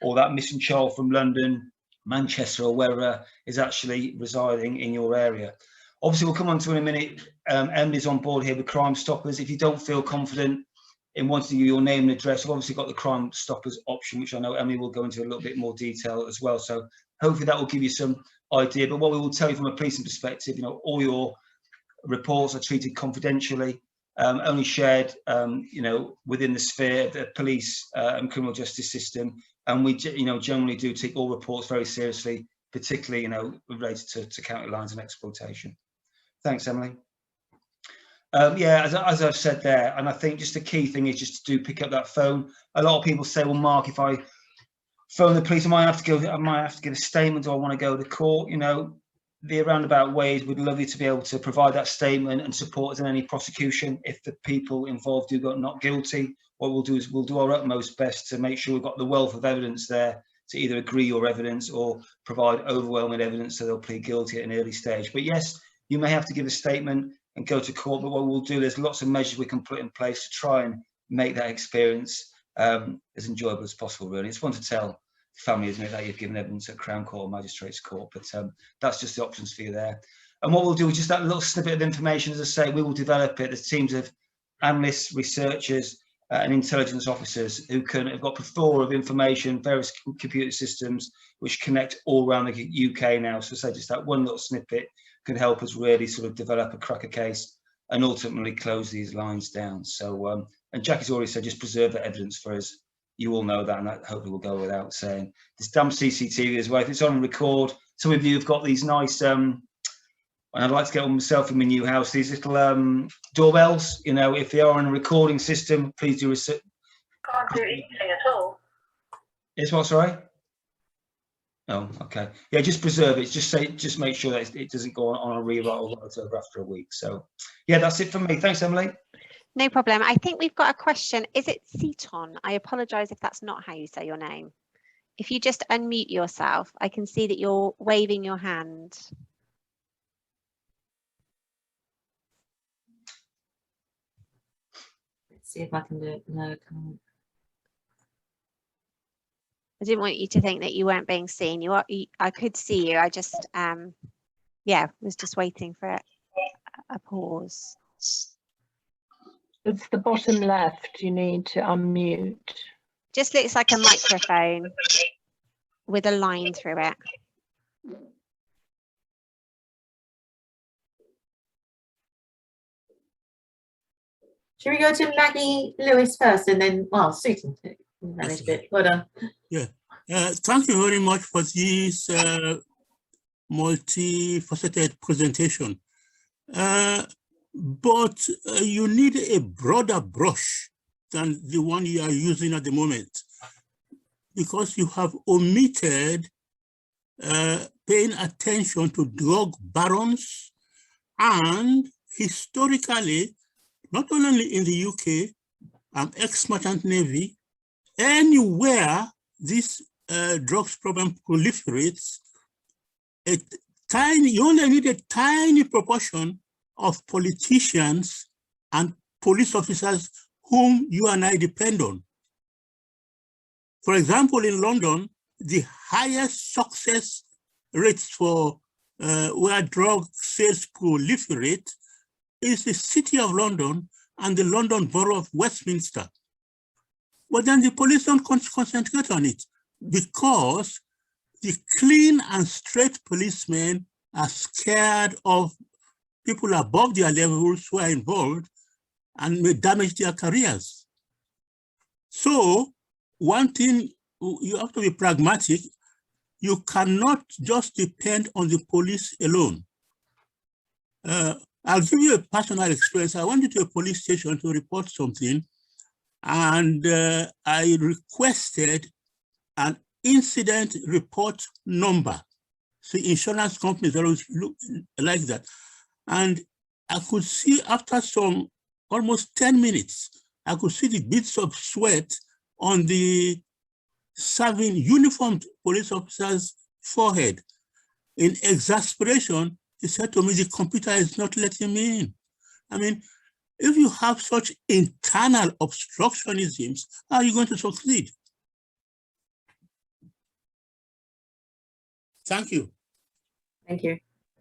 S3: or that missing child from London, Manchester, or wherever is actually residing in your area. Obviously, we'll come on to in a minute. Emily's on board here with Crime Stoppers. If you don't feel confident in wanting to give your name and address, we've obviously got the Crime Stoppers option, which I know Emily will go into a little bit more detail as well. So hopefully that will give you some idea. But what we will tell you from a policing perspective, all your reports are treated confidentially, only shared, within the sphere of the police and criminal justice system. And we, generally do take all reports very seriously, particularly, related to county lines and exploitation. Thanks, Emily. As I've said there, and I think just the key thing is just to pick up that phone. A lot of people say, well, Mark, if I phone the police, I might have to give a statement, or I want to go to court. The roundabout ways, we'd love you to be able to provide that statement and support us in any prosecution. If the people involved do got not guilty, what we'll do is we'll do our utmost best to make sure we've got the wealth of evidence there to either agree your evidence or provide overwhelming evidence so they'll plead guilty at an early stage. But yes, you may have to give a statement and go to court, but what we'll do, there's lots of measures we can put in place to try and make that experience as enjoyable as possible, really. It's fun to tell family, isn't it, that you've given evidence at Crown Court or Magistrates Court, but that's just the options for you there. And what we'll do is just that little snippet of information, as I say, we will develop it. The teams have analysts, researchers, and intelligence officers who have got a plethora of information, various computer systems which connect all around the UK now. So say just that one little snippet can help us really sort of develop a cracker case and ultimately close these lines down. So, and Jackie's already said, just preserve that evidence for us. You all know that, and that hopefully will go without saying. This damn CCTV as well, if it's on record, some of you have got these nice, and I'd like to get one myself in my new house, these little doorbells, you know, if they are on a recording system, please do
S6: Can't do anything at all.
S3: It's what, sorry? Oh, okay. Yeah, just preserve it. Just make sure that it doesn't go on a rewrite or write over after a week. So, yeah, that's it from me. Thanks, Emily.
S4: No problem. I think we've got a question. Is it Seaton? I apologise if that's not how you say your name. If you just unmute yourself, I can see that you're waving your hand.
S2: Let's see if I can do it. No, I can't.
S4: I didn't want you to think that you weren't being seen. I could see you. I just, yeah, was just waiting for a pause.
S10: It's the bottom left. You need to unmute.
S4: Just looks like a microphone with a line through it.
S2: Should we go to Maggie Lewis first and then, well, Susan managed it. Well done.
S11: Yeah. Thank you very much for this multifaceted presentation. But you need a broader brush than the one you are using at the moment, because you have omitted paying attention to drug barons, and historically, not only in the UK, ex-merchant navy, anywhere this drugs problem proliferates, you only need a tiny proportion of politicians and police officers whom you and I depend on. For example, in London, the highest success rates for where drug sales proliferate is the City of London and the London Borough of Westminster. But then the police don't concentrate on it because the clean and straight policemen are scared of people above their levels who are involved and may damage their careers. So one thing, you have to be pragmatic. You cannot just depend on the police alone. I'll give you a personal experience. I went into a police station to report something, and I requested an incident report number. So insurance companies always look like that. And I could see after some almost 10 minutes, I could see the bits of sweat on the serving uniformed police officer's forehead. In exasperation, he said to me, the computer is not letting me in. I mean, if you have such internal obstructionisms, how are you going to succeed? Thank you.
S2: Thank you.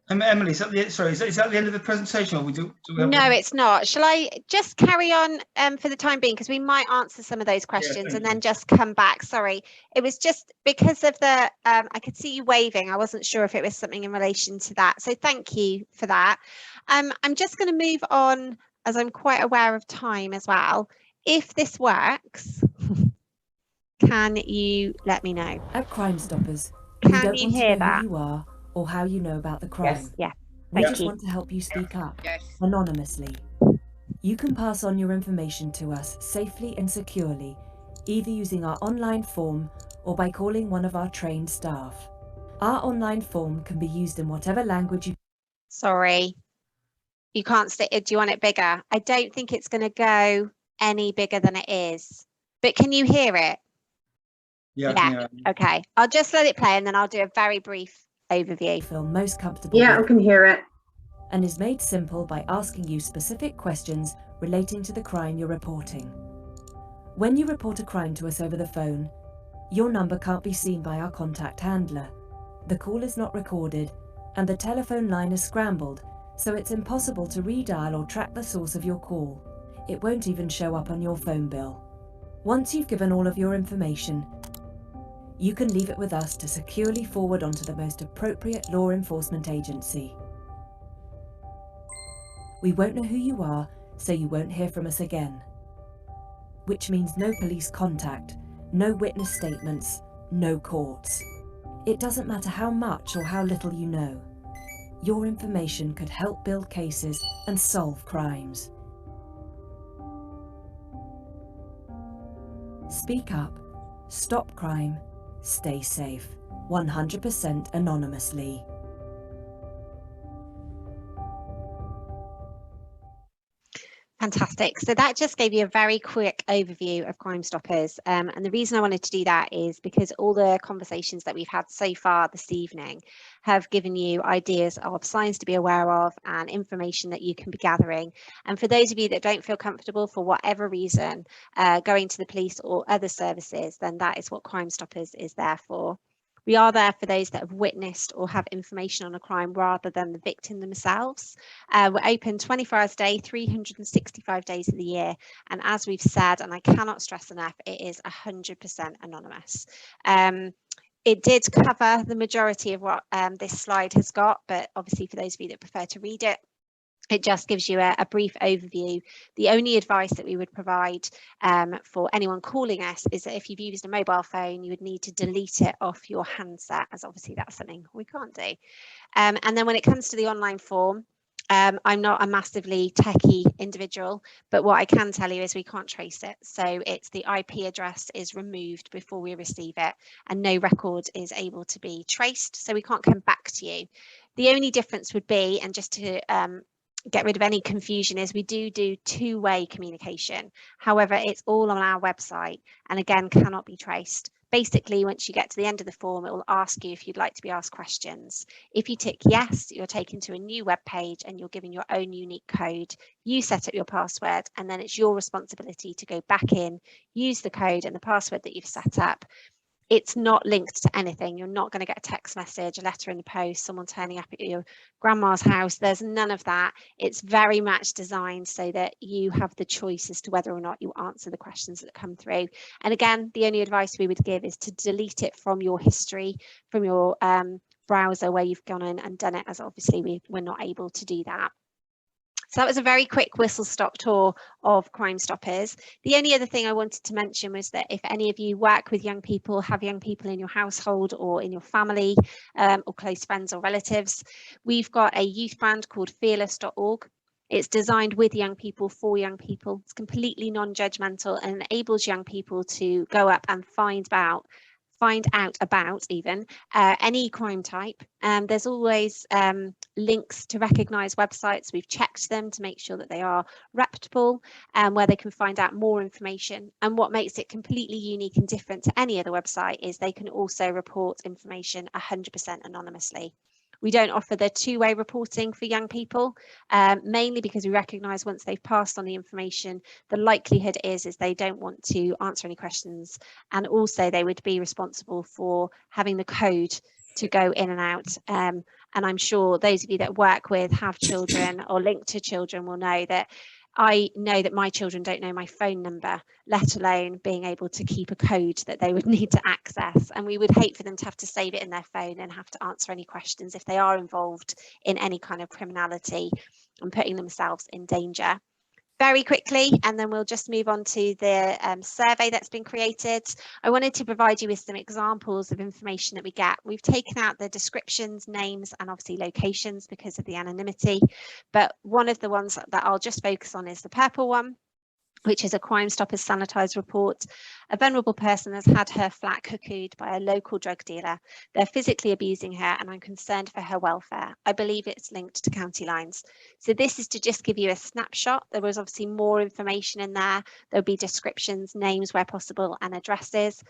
S3: Emily, is that the end of the presentation? Or we
S4: No, it's not. Shall I just carry on for the time being, because we might answer some of those questions and then just come back. Sorry, it was just because of the I could see you waving. I wasn't sure if it was something in relation to that. So thank you for that. I'm just going to move on, as I'm quite aware of time as well. If this works, can you let me know?
S12: At Crime Stoppers,
S4: can you hear that?
S12: Who you are or how you know about the crime.
S2: Yes.
S4: Yeah.
S12: We just want to help you speak up anonymously. You can pass on your information to us safely and securely, either using our online form or by calling one of our trained staff. Our online form can be used in whatever language you...
S4: Sorry, you can't stay. Do you want it bigger? I don't think it's going to go any bigger than it is, but can you hear it?
S3: Yeah.
S4: Okay, I'll just let it play and then I'll do a very brief overview.
S12: Feel most comfortable.
S13: Yeah, I can hear it.
S12: And is made simple by asking you specific questions relating to the crime you're reporting. When you report a crime to us over the phone, your number can't be seen by our contact handler. The call is not recorded and the telephone line is scrambled, so it's impossible to redial or track the source of your call. It won't even show up on your phone bill. Once you've given all of your information, you can leave it with us to securely forward onto the most appropriate law enforcement agency. We won't know who you are, so you won't hear from us again. Which means no police contact, no witness statements, no courts. It doesn't matter how much or how little you know. Your information could help build cases and solve crimes. Speak up, stop crime, stay safe, 100% anonymously.
S4: Fantastic. So that just gave you a very quick overview of Crime Stoppers. And the reason I wanted to do that is because all the conversations that we've had so far this evening have given you ideas of signs to be aware of and information that you can be gathering. And for those of you that don't feel comfortable for whatever reason going to the police or other services, then that is what Crime Stoppers is there for. We are there for those that have witnessed or have information on a crime rather than the victim themselves. We're open 24 hours a day, 365 days of the year. And as we've said, and I cannot stress enough, it is 100% anonymous. It did cover the majority of what this slide has got, but obviously for those of you that prefer to read it, it just gives you a brief overview. The only advice that we would provide for anyone calling us is that if you've used a mobile phone, you would need to delete it off your handset, as obviously that's something we can't do. And then when it comes to the online form, I'm not a massively techie individual, but what I can tell you is we can't trace it. So it's the IP address is removed before we receive it, and no record is able to be traced. So we can't come back to you. The only difference would be, and just to get rid of any confusion, is we do two-way communication. However, it's all on our website and again cannot be traced. Basically, once you get to the end of the form, it will ask you if you'd like to be asked questions. If you tick yes, you're taken to a new web page and you're given your own unique code. You set up your password and then it's your responsibility to go back in, use the code and the password that you've set up. It's not linked to anything. You're not going to get a text message, a letter in the post, someone turning up at your grandma's house. There's none of that. It's very much designed so that you have the choice as to whether or not you answer the questions that come through. And again, the only advice we would give is to delete it from your history, from your browser where you've gone in and done it, as obviously we're not able to do that. So that was a very quick whistle-stop tour of Crime Stoppers. The only other thing I wanted to mention was that if any of you work with young people, have young people in your household or in your family or close friends or relatives, we've got a youth brand called fearless.org. It's designed with young people for young people. It's completely non-judgmental and enables young people to go up and find out about even any crime type. There's always links to recognised websites. We've checked them to make sure that they are reputable and where they can find out more information. And what makes it completely unique and different to any other website is they can also report information 100% anonymously. We don't offer the two-way reporting for young people, mainly because we recognise once they've passed on the information, the likelihood is they don't want to answer any questions, and also they would be responsible for having the code to go in and out. And I'm sure those of you that work with, have children or link to children will know that I know that my children don't know my phone number, let alone being able to keep a code that they would need to access. And we would hate for them to have to save it in their phone and have to answer any questions if they are involved in any kind of criminality and putting themselves in danger. Very quickly, and then we'll just move on to the survey that's been created. I wanted to provide you with some examples of information that we get. We've taken out the descriptions, names, and obviously locations because of the anonymity. But one of the ones that I'll just focus on is the purple one, which is a Crime Stoppers sanitised report. A vulnerable person has had her flat cuckooed by a local drug dealer. They're physically abusing her and I'm concerned for her welfare. I believe it's linked to county lines. So this is to just give you a snapshot. There was obviously more information in there. There'll be descriptions, names where possible, and addresses.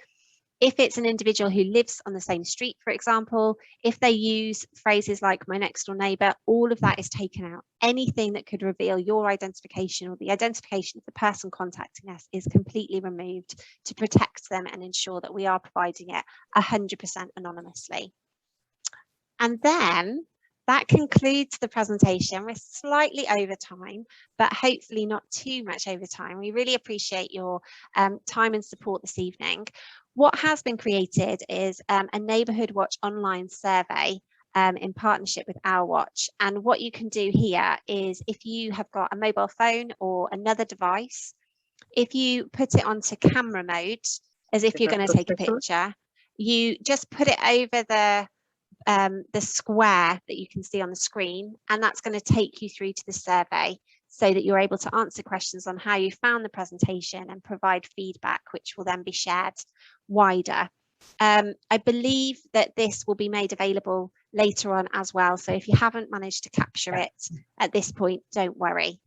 S4: If it's an individual who lives on the same street, for example, if they use phrases like my next door neighbour, all of that is taken out. Anything that could reveal your identification or the identification of the person contacting us is completely removed to protect them and ensure that we are providing it 100% anonymously. And then that concludes the presentation. We're slightly over time, but hopefully not too much over time. We really appreciate your time and support this evening. What has been created is a Neighbourhood Watch online survey in partnership with Our Watch. And what you can do here is, if you have got a mobile phone or another device, if you put it onto camera mode, as if you're going to take a picture, you just put it over the square that you can see on the screen, and that's going to take you through to the survey so that you're able to answer questions on how you found the presentation and provide feedback, which will then be shared wider. I believe that this will be made available later on as well, so if you haven't managed to capture it at this point, don't worry.